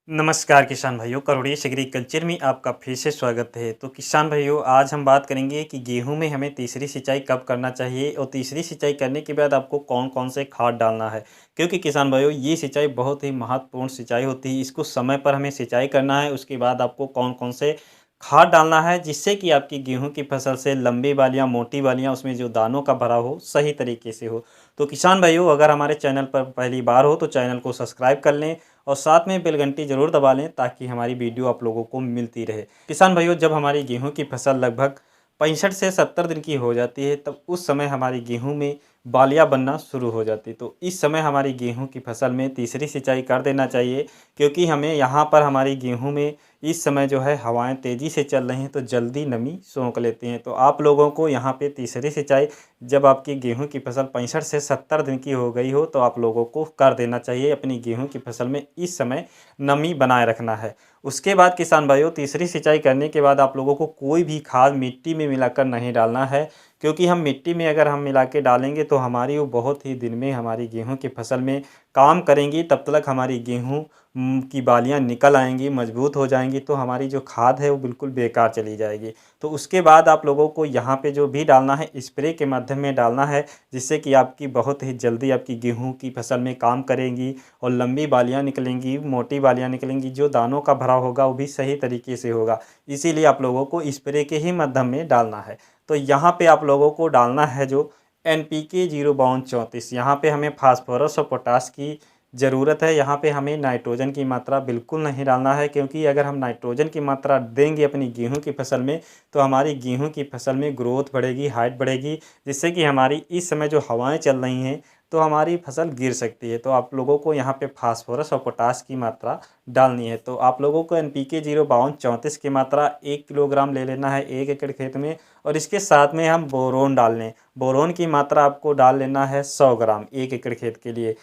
नमस्कार किसान भाइयों, करोड़ीय एग्रीकल्चर में आपका फिर से स्वागत है। तो किसान भाइयों, आज हम बात करेंगे कि गेहूं में हमें तीसरी सिंचाई कब करना चाहिए और तीसरी सिंचाई करने के बाद आपको कौन कौन से खाद डालना है। क्योंकि किसान भाइयों, ये सिंचाई बहुत ही महत्वपूर्ण सिंचाई होती है। इसको समय पर हमें सिंचाई करना है। उसके बाद आपको कौन कौन से खाद डालना है, जिससे कि आपकी गेहूं की फसल से लंबी बालियां, मोटी बालियां, उसमें जो दानों का भरा हो सही तरीके से हो। तो किसान भाइयों, अगर हमारे चैनल पर पहली बार हो तो चैनल को सब्सक्राइब कर लें और साथ में बेल घंटी ज़रूर दबा लें, ताकि हमारी वीडियो आप लोगों को मिलती रहे। किसान भाइयों, जब हमारी गेहूं की फसल लगभग 65 से 70 दिन की हो जाती है, तब उस समय हमारी गेहूं में बालियां बनना शुरू हो जाती। तो इस समय हमारी गेहूं की फसल में तीसरी सिंचाई कर देना चाहिए। क्योंकि हमें यहाँ पर हमारी गेहूं में इस समय जो है हवाएं तेज़ी से चल रही हैं, तो जल्दी नमी सोख लेती हैं। तो आप लोगों को यहाँ पे तीसरी सिंचाई जब आपकी गेहूं की फसल 65 से 70 दिन की हो गई हो, तो आप लोगों को कर देना चाहिए। अपनी गेहूं की फसल में इस समय नमी बनाए रखना है। उसके बाद किसान भाइयों, तीसरी सिंचाई करने के बाद आप लोगों को कोई भी खाद मिट्टी में मिलाकर नहीं डालना है। क्योंकि हम मिट्टी में अगर हम मिला के डालेंगे तो हमारी वो बहुत ही दिन में हमारी गेहूं की फसल में काम करेंगी। तब तक हमारी गेहूं की बालियां निकल आएंगी, मजबूत हो जाएंगी, तो हमारी जो खाद है वो बिल्कुल बेकार चली जाएगी। तो उसके बाद आप लोगों को यहाँ पे जो भी डालना है, स्प्रे के माध्यम में डालना है, जिससे कि आपकी बहुत ही जल्दी आपकी गेहूं की फसल में काम करेंगी और लंबी बालियां निकलेंगी, मोटी बालियां निकलेंगी। जो दानों का भराव होगा वो भी सही तरीके से होगा। इसीलिए आप लोगों को स्प्रे के ही माध्यम में डालना है। तो यहाँ पे आप लोगों को डालना है जो NPK 05234। यहाँ पे हमें फास्फोरस और पोटास की ज़रूरत है। यहाँ पे हमें नाइट्रोजन की मात्रा बिल्कुल नहीं डालना है। क्योंकि अगर हम नाइट्रोजन की मात्रा देंगे अपनी गेहूं की फसल में, तो हमारी गेहूं की फसल में ग्रोथ बढ़ेगी, हाइट बढ़ेगी, जिससे कि हमारी इस समय जो हवाएं चल रही हैं तो हमारी फसल गिर सकती है। तो आप लोगों को यहाँ पे फास्फोरस और पोटास की मात्रा डालनी है। तो आप लोगों को NPK 05234 की मात्रा 1 किलोग्राम ले लेना है 1 एकड़ खेत में। और इसके साथ में हम बोरोन डाल लें। बोरोन की मात्रा आपको डाल लेना है 100 ग्राम 1 एकड़ खेत के लिए।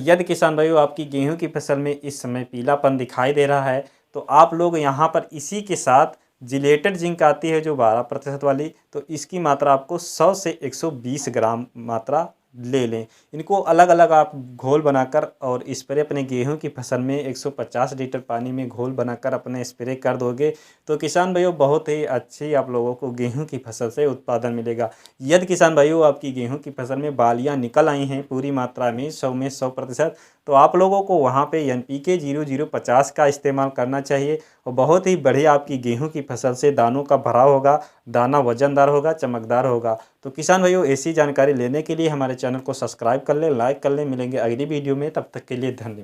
यदि किसान भाइयों आपकी गेहूं की फसल में इस समय पीलापन दिखाई दे रहा है, तो आप लोग यहाँ पर इसी के साथ जिलेटेड जिंक आती है जो 12% वाली, तो इसकी मात्रा आपको 100 से 120 ग्राम मात्रा ले लें। इनको अलग अलग आप घोल बनाकर और स्प्रे अपने गेहूं की फसल में 150 लीटर पानी में घोल बनाकर अपने स्प्रे कर दोगे, तो किसान भाइयों बहुत ही अच्छी आप लोगों को गेहूं की फसल से उत्पादन मिलेगा। यदि किसान भाइयों आपकी गेहूं की फसल में बालियां निकल आई हैं पूरी मात्रा में 100%, तो आप लोगों को वहां पे NPK 0050 का इस्तेमाल करना चाहिए। और बहुत ही बढ़िया आपकी गेहूं की फसल से दानों का भराव होगा, दाना वजनदार होगा, चमकदार होगा। तो किसान भाइयों, ऐसी जानकारी लेने के लिए हमारे चैनल को सब्सक्राइब कर लें, लाइक कर लें। मिलेंगे अगली वीडियो में, तब तक के लिए धन्यवाद।